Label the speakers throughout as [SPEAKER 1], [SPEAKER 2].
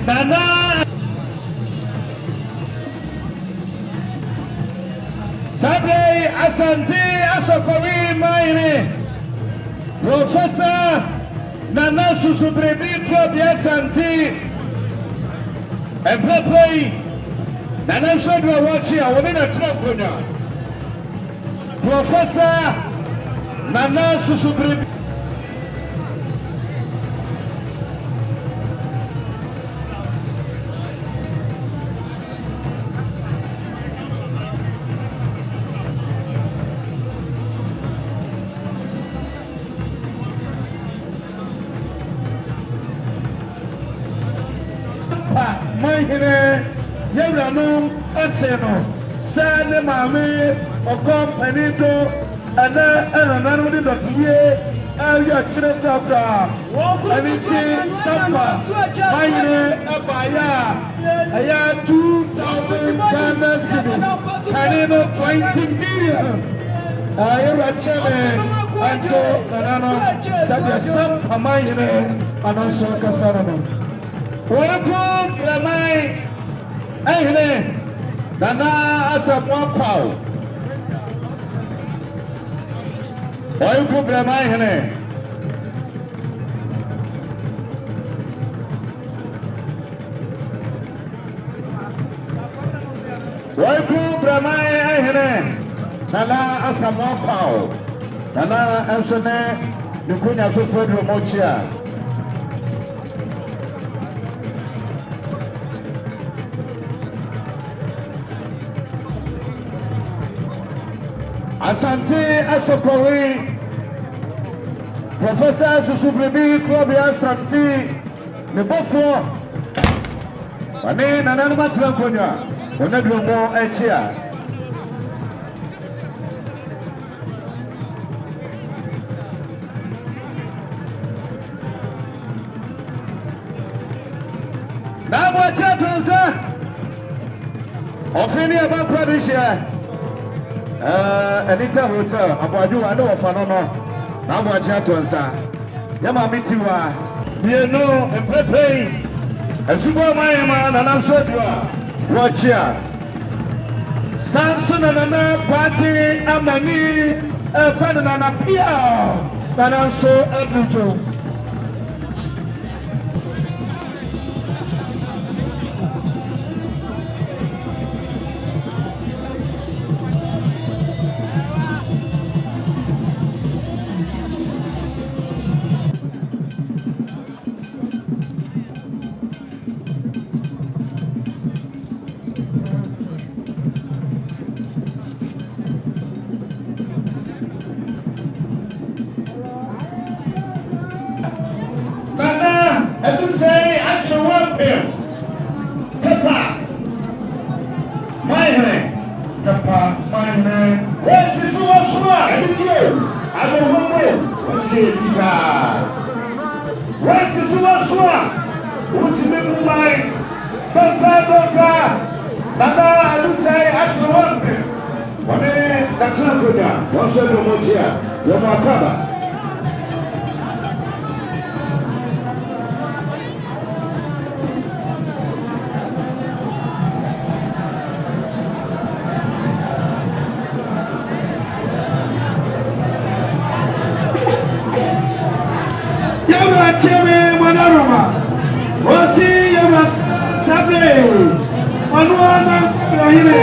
[SPEAKER 1] Nana Sunday Asantehene Professor Nana Susubrebi Club Asantehene and Pepe Nana Sodra Wachi I will not talk Professor Nana Susubrebi Hiahene Yewrano Aseno Sane Mame Okom Enido Ana Ananano de Dotiye Aya Chirabra Aniti Sapa Hiahene Abaya Aya 2,000 Ghana cedis Kanino 20 million Ayurachane Anto Nanano Sadia Sapa Hiahene Anonso Kasarano Welcome, Ramai. Hiahene, Nana Asafwapao. Welcome, Ramai. Hiahene. Welcome, Ramai. Hiahene, Nana Asafwapao. Nana Ansone, Nukunya Sufredro Mochia. Asante Asokori Professor Susubrebi Club Asante Nebofo Wane Nana Matrankonya Onadromo Echia Nabwa Chatonza Ofini Aba Pradisha Anita Hotel, Abaju, I know of Anono, Namuachatonsa, Yama Mitiwa, you know, and Pepe, and Superman, and Ansodua, watch ya. Sanson and Anna Party, Amani, Ferdinand Apia, and also Edlujo. As we say, actually, one pill. Tapa. Hiahene. Tapa. Hiahene. Where's this one? I did you. I don't know. What's this? Where's this one? What's the name of my doctor? Nana, I would say, actually, one pill. One day, that's not good. What's the name of here? You're my brother. Cheme Manaroma, Osi Sabre, Manuana Hiahene,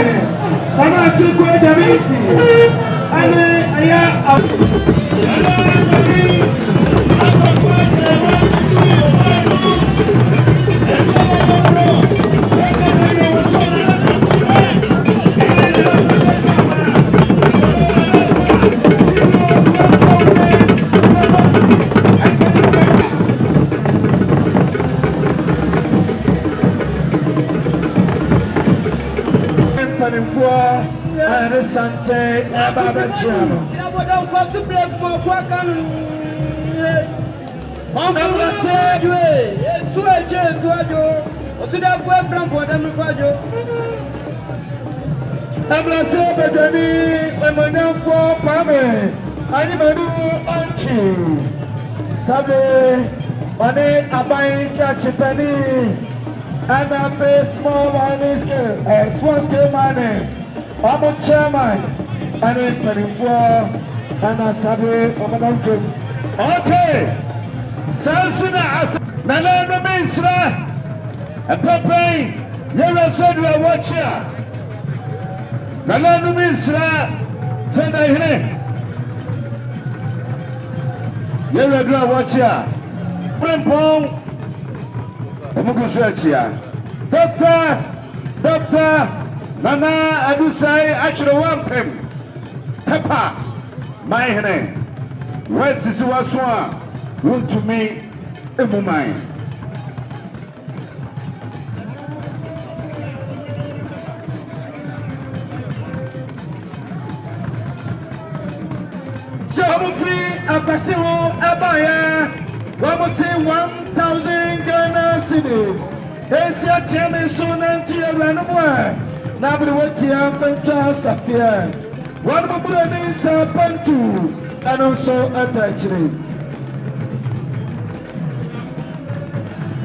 [SPEAKER 1] Nana Chukwe Jamiti, Aya mpanimfoɔ ɛne sante ɛba bɛkyia no Abrase bedani emanyamfo pame animanu onchi sabe mane abai kachitani and a face small money scale small scale money I'm a chairman and a penny and a sabe omanamko okay Sansuna as nana no misra a pepe you're said we watch here nana no misra Asantehene you're watch here Primpong Akosua Doctor Nana Adusai actually wampem Tepa Hiahene West is waswa want to me emumai so free apasiwo abaya we say 1,000 Ghana cedis. Asia chairman soon and to your random way. Now, but what's the infant Safia? One more brother Pantu and also attaching.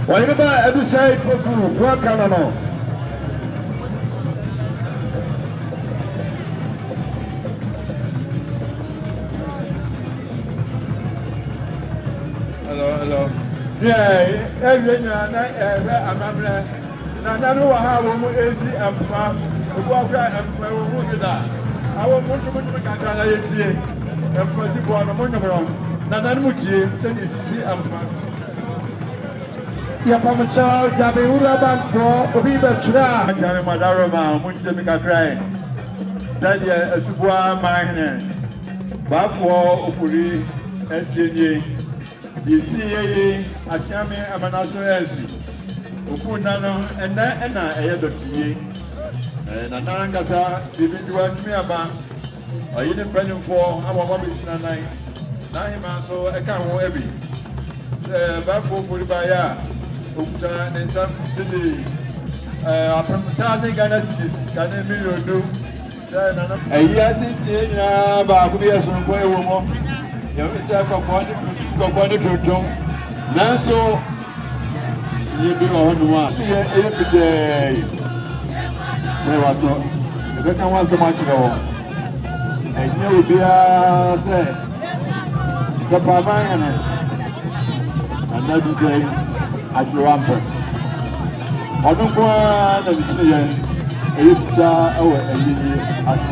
[SPEAKER 1] Whatever I do say, Poku, what can I know? Hello. Yeah, every night, I know how we AC and walk and move that. I want to go to the country and proceed for a moment. Nanamuchi, send his sea and Yapamacha, Yabeura Bank for Obiba Chura, Madaroma, Munchemika cry. Sadia, a Subua mine, Bafo, Opuri, SCA. You see, Akyamaa Amanaso Elsi. Ukunano and ahead of T. And Anarangasa, Bibiduan Miaba, or you didn't bring him for our hobbies night. Nahima so I can't go heavy. Bafo Fulibaya, Ukta, and some city. 1,000 Ghana cities, Ghana million do. A year since Bakuya Sunway woman. You see, I've got to Nanso, you do on one. Every day. There was so. The become was so much more. And you will be say, the Pavan and not to say, at your rampant. I don't want to see if that over a year as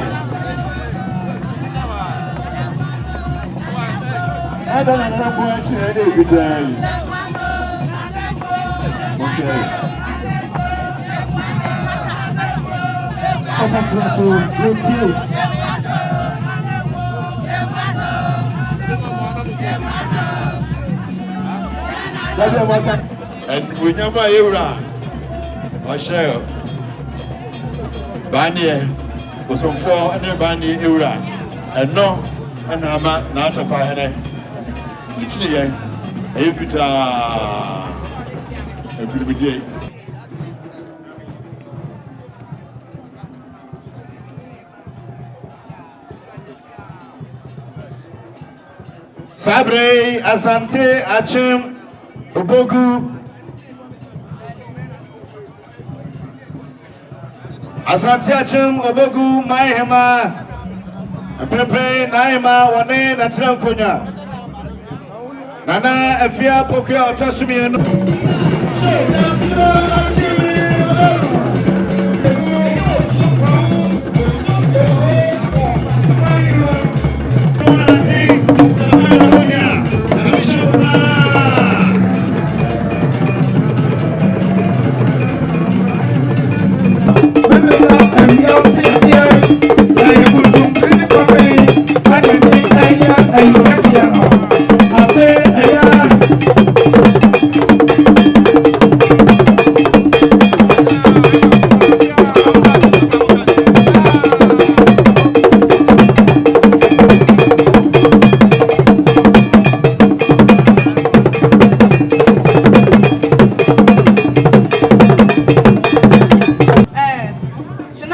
[SPEAKER 1] I don't know what you did every day. Okay. I'm not too soon. With you. And we never era. I share. Banya was on 4 and Banya era. And no, and I'm not a pioneer. Actually, if it a good day. Sabre, Asante, Achim, Obogu, Asante, Achim, Obogu, Hiahene, Pepe, Naima, Wane, Natrankonya. Nana, Afia, Pokia, Tasumi,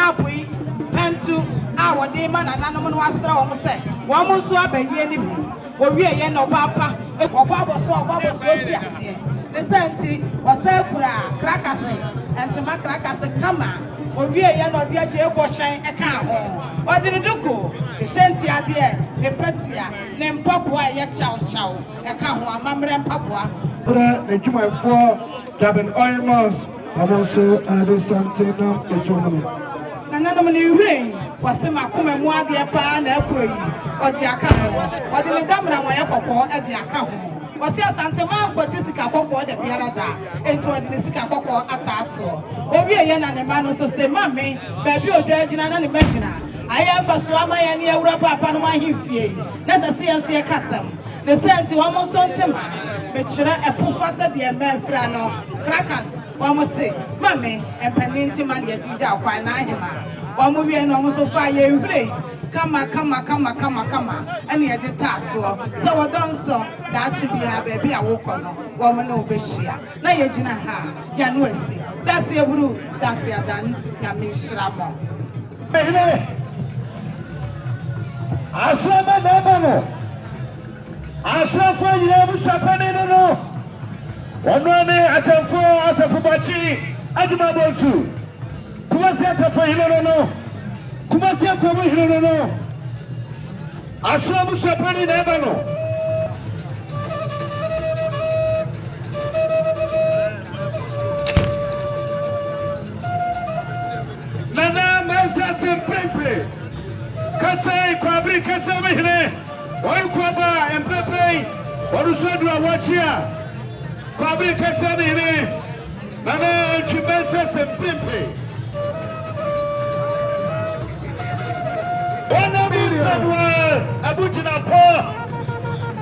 [SPEAKER 2] snapui pentu our demon and animal was thrown say one more swap and ye or we are no papa a papa saw what was the senti was there crackers and to my crackers come or we are no dear jail washing a car home. What did you do? The senti idea, the petia, name Papua, yet chow chow, a car home, mamma and Papua.
[SPEAKER 3] The Juma for Juabenhemaa. I'm also another Asantehene the Germany.
[SPEAKER 2] Another new ring was the Macum and one dear pan or the account, or the Madame at the account. Was the Asantehene Batistica Popo the Pierada, into a Nisika Popo at Tato. Or we are young and a man who says, Mammy, baby, or Dragon and Imagina. I have a swama and near Rapa Panama Hiffy. Let us see a share custom. The sent to almost on Tema, but should a puffer the man Frano, crackers. One must say, Mammy, and Penninti man yet you down quite Hiahene. One will be an almost so far in play. Come, and yet the tattoo. So I done so that should be a baby. I walk on woman over here. Now you didn't have Yanuesi. That's your blue, that's your done, Yamishramo.
[SPEAKER 1] I saw my never. I saw for you ever happening. No. One at a four as a Fubachi, Ajimabosu. Kumasia for you no. Kumasia for you no. I saw Musapani never know. Nana Masa Sempepe. Kasai, Kwabri, Kasamihne. One Kwaba and Pepe. What is what you are watching? Kwabri Kasamihne. Nana Chibesa Sempepe. One of Abujina Poor.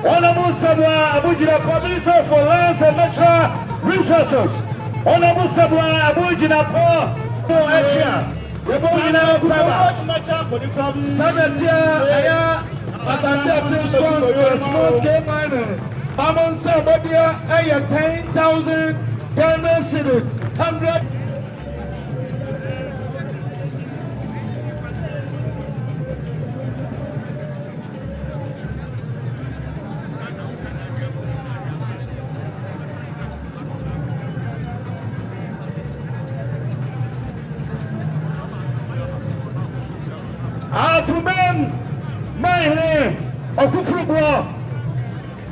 [SPEAKER 1] One of Abujina Minister for Lands and Natural Resources. One of Abujina Poor. Asia. Asantehene small scale miners. Among Sabadia, 10,000 Ghana cedis, 100. Afubem, Mahine, Okufrubo,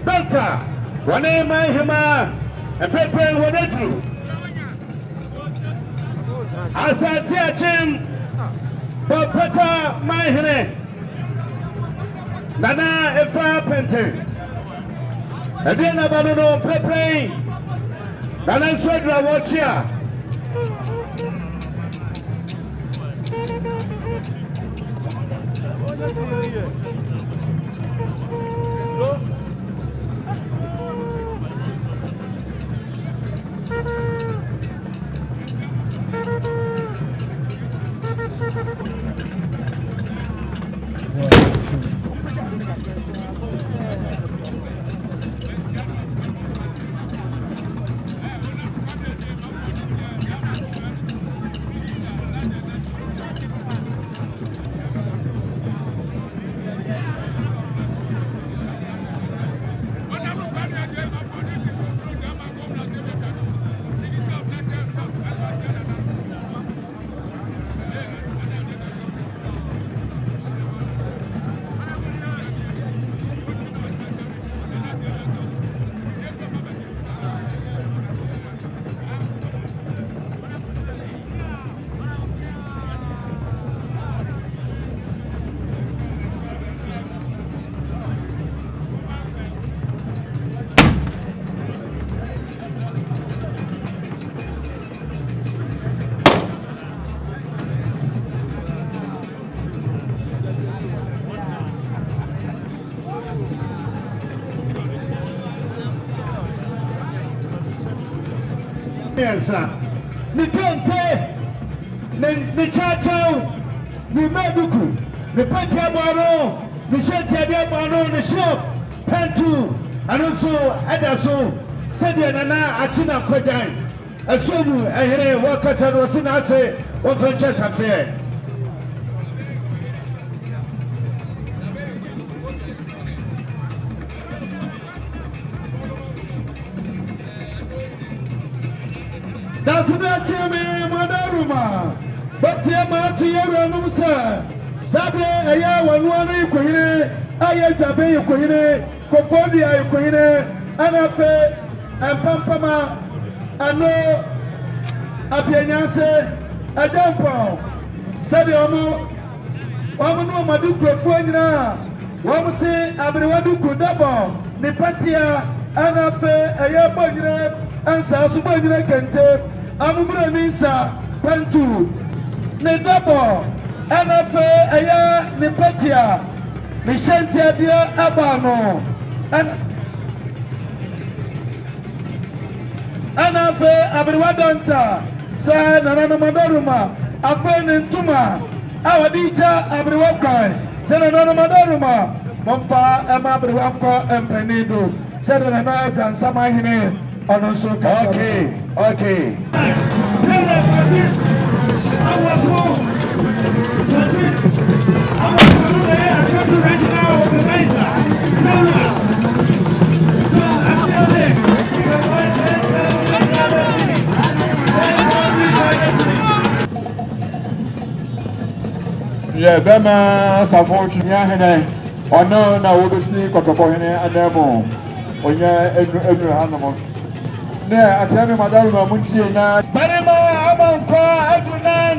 [SPEAKER 1] Delta, Juabenhemaa, and Pepe Wadetru. Asantehene, Bopeta Mahine, Nana Efa Pente, and then Abano Pepe, Nana Sodra Wachia. Yes, ni kente, ni chachao, ni meduku, ni pati abano, ni sheti abano, ni shop, pentu, anuso, edaso, sedi nana achina kwejai. Asumu ehere wakasa wasina ase wafenches affair. Chemi Madaruma, but Yama to Yaranumsa, Sabre, Aya, Wanwana, Queen, Aya Dabe, Queen, Kofodia, Queen, Anafe, and Pampama, Ano, Apianase, Adampo, Sadiomo, Wamano Madu Profuana, Wamse, Abrewadu Kudabo, Nipatia, Anafe, Aya Bagre, and Sasubagre Kente. Amumra ninsa pantu ne dabo anafe aya ne patia ne shantia dia abano anafe abriwadanta sa nana madoruma afe ne ntuma awadija abriwakai sa nana madoruma momfa ema abriwako empenido sa nana gansama hine onoso ka. Okay.
[SPEAKER 4] Yeah, Bema Safon Hiahene, or no, now we'll see Kotokohene and Demo, or yeah, every animal. Yeah, Akyamaa Madaruma Munchi na
[SPEAKER 1] Barima Amanko Adunan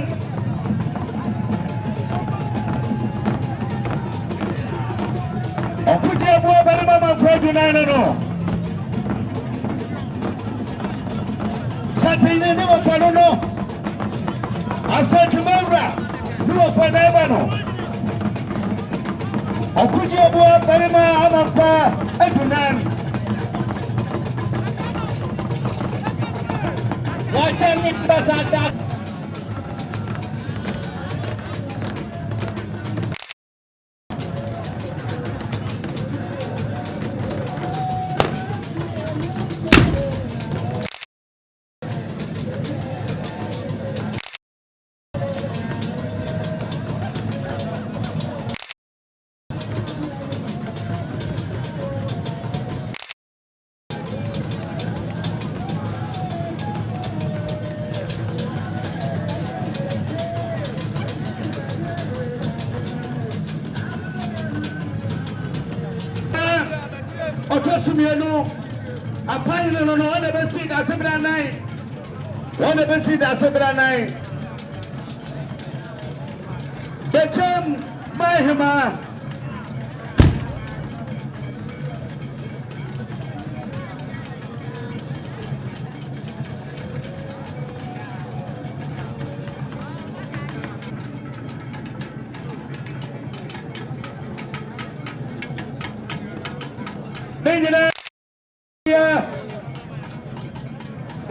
[SPEAKER 1] Okuje bo Barima Amanko Adunan no Asantehene ne wofano no Asantehene ne wofano eba no Okuje bo Barima Amanko Adunan Watani Basata Otosumienu apai no one besi da sebra nine one besi da sebra nine Bechem Mahema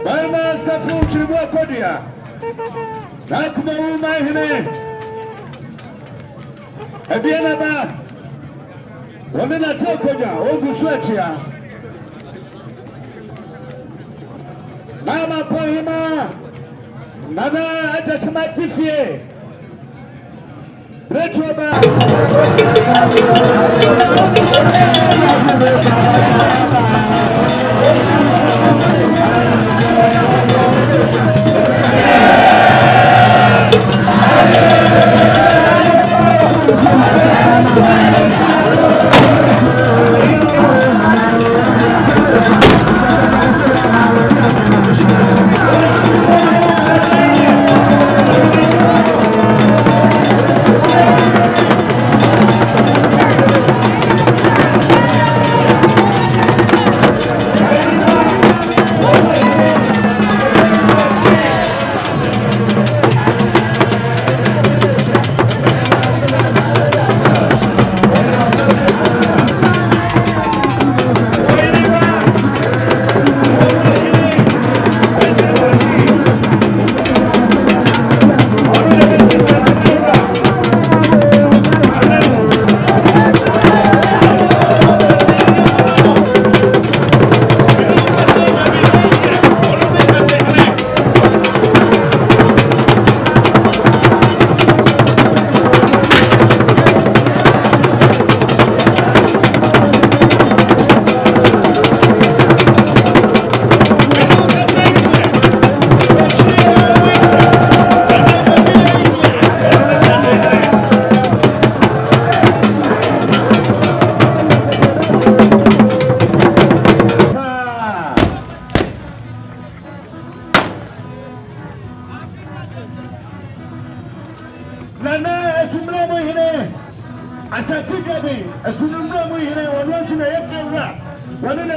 [SPEAKER 1] Barma Safu Chibwa Kodia Nakuma Mahene Ebianaba Wamena Tokoja Oguswachia Nama Pohima Nana Ajakamatifie Retroba Nana Esumra Hine, Asantehene, Esumra Hine, one once in a year. One in a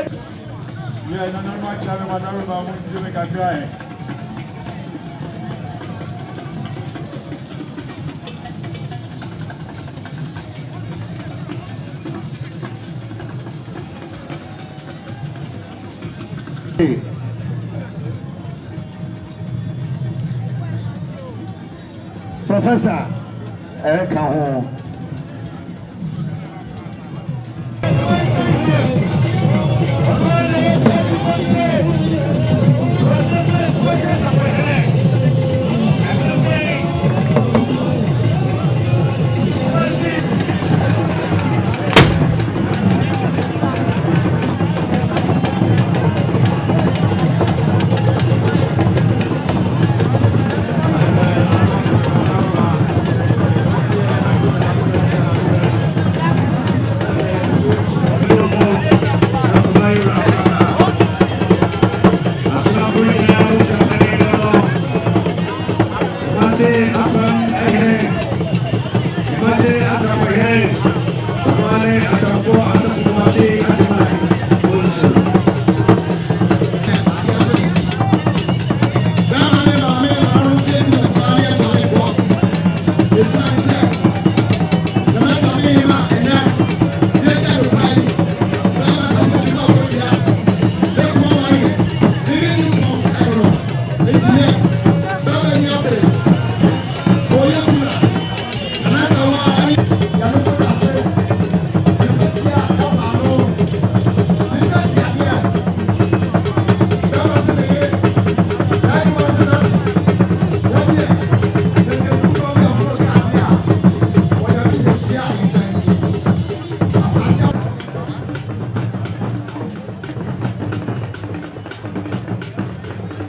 [SPEAKER 4] Yeah, no, my channel, my number, I want to make a cry.
[SPEAKER 1] Professor Ekaho.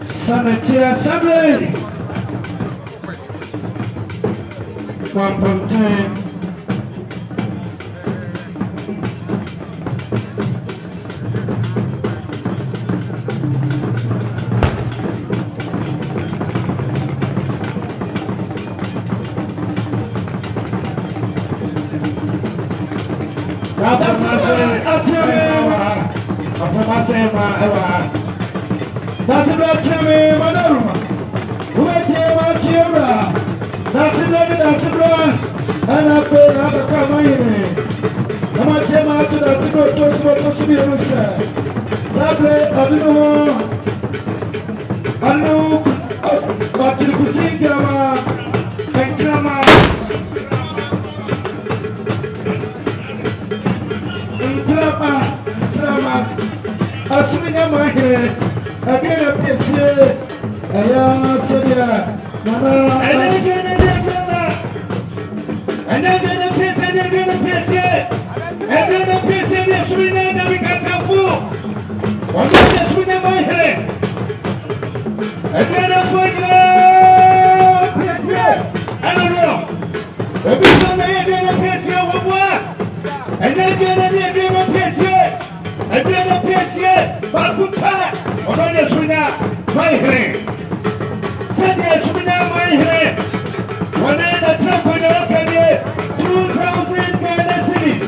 [SPEAKER 1] Sanitary Assembly 1.10 Nasibra Manaruma, Umetema Kira, Nasibra, and I feel another Kamayne. Amatema to Nasibra Tosma, Sabre, I know, but you could sing Grama and Grama. Drama, Asumina Mahine. Again, a PC, a Sonia, Mama, and again a PC, and again a PC, and then a PC, the Sweden, and we can come for one of the Sweden by head, and then a Sweden PC, and a room. A bit on the head of PC over one, and then again a PC, and then a PC, but good part. Otonya Swina, my hand. Sadia Swina, my hand. One day the truck on the Okade, 2,000 Ghana cities.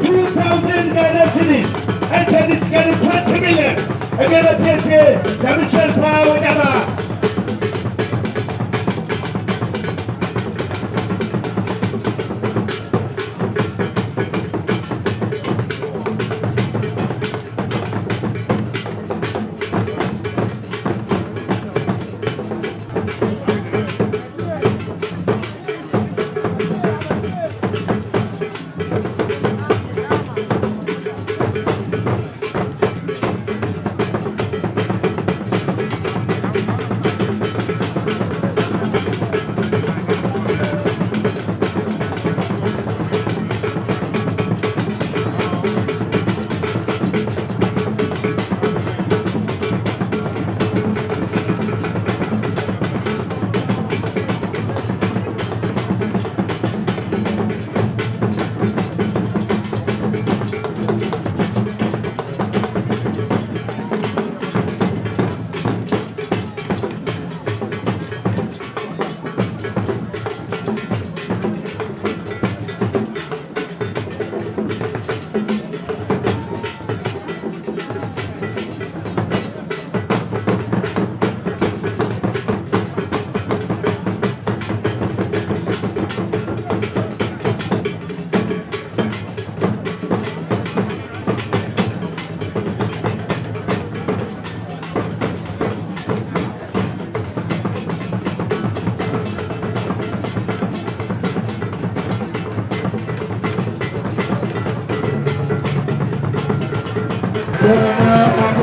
[SPEAKER 1] 2,000 Ghana cities. Enter this Ghana 20 million. Again, a PSA, the Michelle Power, Yama.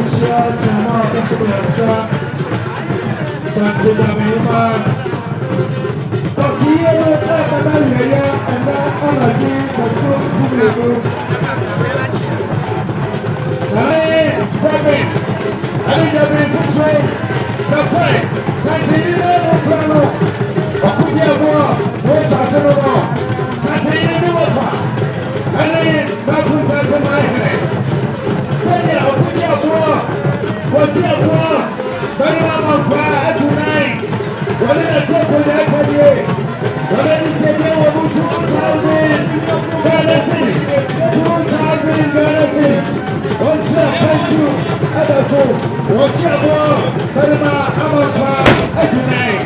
[SPEAKER 3] Akosua, Akyamaa, Akosua, Asantehene. But here, and that energy was so beautiful. Robin, I think you've been too slow. The play, Asantehene, Akyamaa, Asantehene, and then Hiahene. Send Akyamaa, very much bad tonight. What did I talk about that? What did he say? 2,000 Ghana cities. 2,000 Ghana cities. What's up? Thank you. What's up? Very much bad tonight.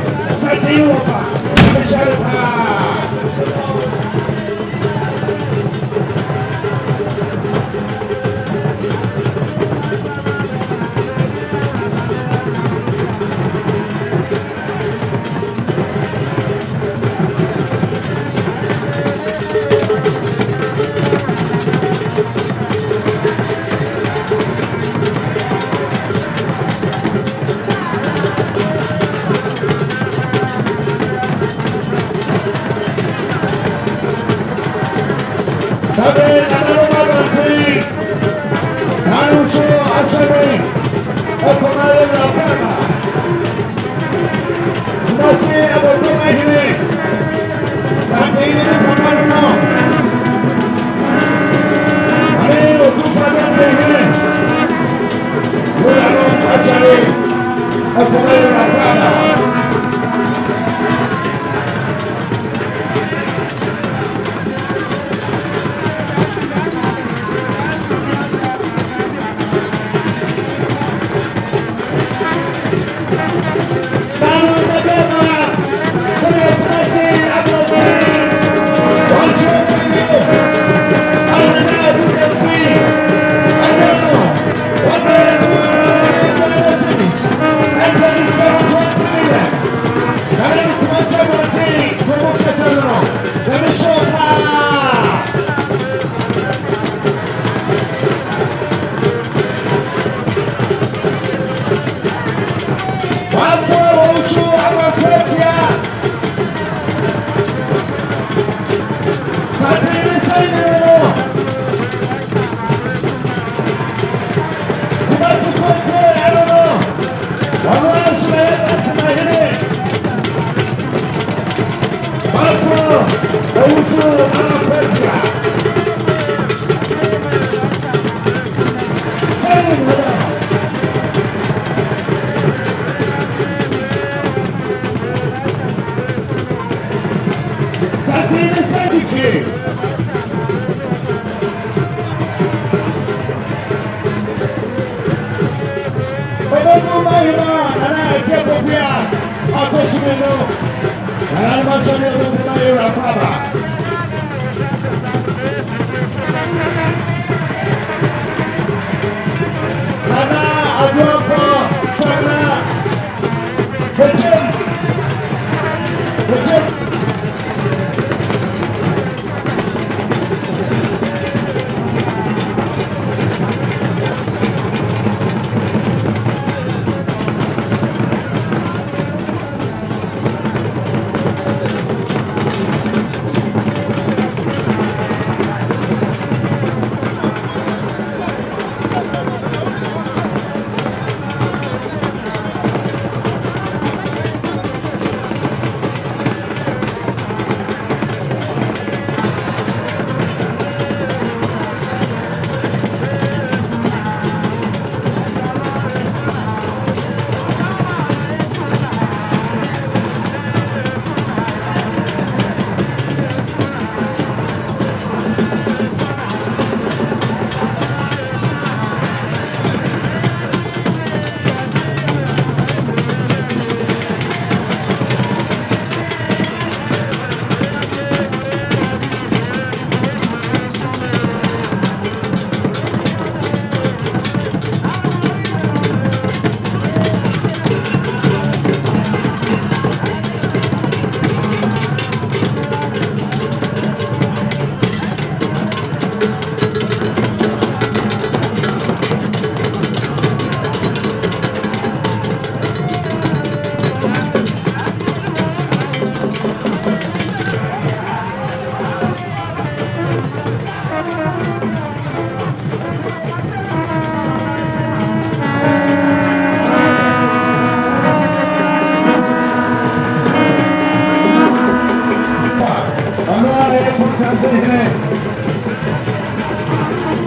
[SPEAKER 3] Asantehene.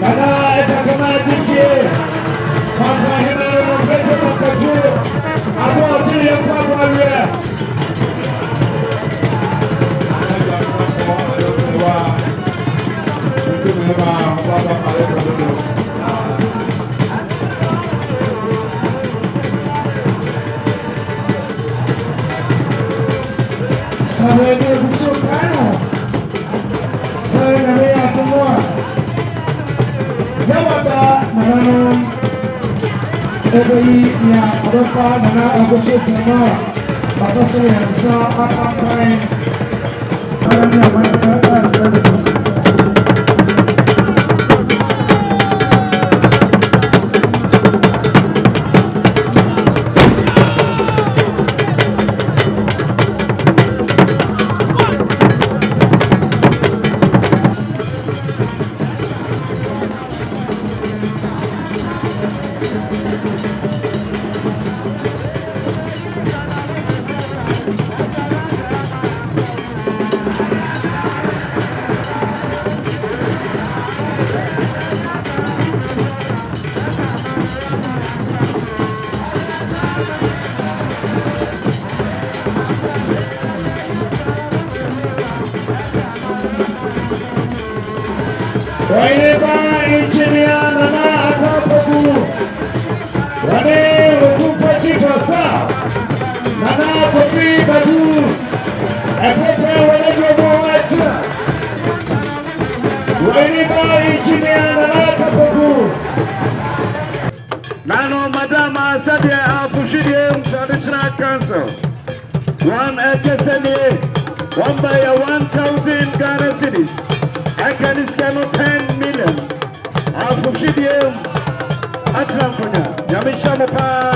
[SPEAKER 3] Nana Akyamaa difie. Papa hena no beto makachu. Abo chiri kwa bia. Sabe de buscano. Sabe na meia tomua. Yawada nano. Ebi ya ropa nana Akosua tama. Akosua sa akampai. Arana mata. Waireba inchinia nana akapoku. Wane ukufa chifasa. Nana kofi badu. Epepe walejo mwacha. Waireba inchinia nana akapoku.
[SPEAKER 1] Nano Madama Sadia Afushidium Traditional Council. One Ekesene, one by 1,000 Ghana cities. I can scan 10 million. Afushidium Atramponya. Yamisha Mopa.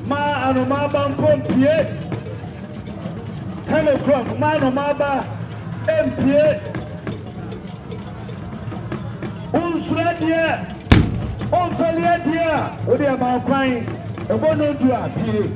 [SPEAKER 1] Ma anoma bampie 10 o'clock ma anoma ba empie unsure dia onfelie dia odi ama kwan ebo no du apie